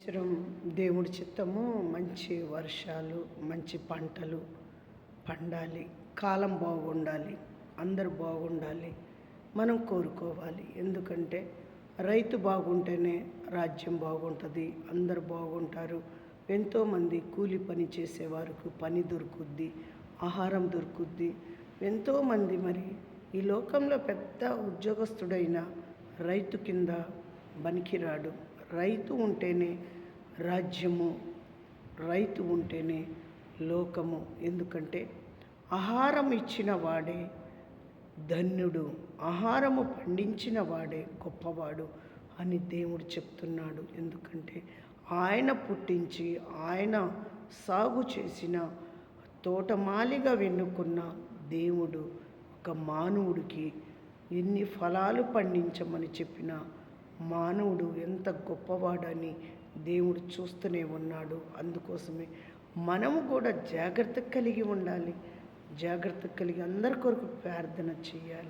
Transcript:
సంవత్సరం దేవుడి చిత్తము మంచి వర్షాలు, మంచి పంటలు పండాలి, కాలం బాగుండాలి, అందరూ బాగుండాలి, మనం కోరుకోవాలి. ఎందుకంటే రైతు బాగుంటేనే రాజ్యం బాగుంటుంది, అందరూ బాగుంటారు. ఎంతోమంది కూలి పని చేసేవారికి పని దొరుకుద్ది, ఆహారం దొరుకుద్ది. ఎంతోమంది మరి ఈ లోకంలో పెద్ద ఉద్యోగస్తుడైన రైతు కింద పనికిరాడు. రైతు ఉంటేనే రాజ్యము, రైతు ఉంటేనే లోకము. ఎందుకంటే ఆహారం ఇచ్చిన వాడే ధన్యుడు, ఆహారము పండించిన వాడే గొప్పవాడు అని దేవుడు చెప్తున్నాడు. ఎందుకంటే ఆయన పుట్టించి ఆయన సాగు చేసిన తోటమాలిగా వెన్నుకున్న దేవుడు ఒక మానవుడికి ఎన్ని ఫలాలు పండించమని చెప్పిన మానవుడు ఎంత గొప్పవాడని దేవుడు చూస్తూనే ఉన్నాడు. అందుకోసమే మనము కూడా జాగ్రత్త కలిగి ఉండాలి, జాగ్రత్త కలిగి అందరి కొరకు ప్రార్థన చేయాలి.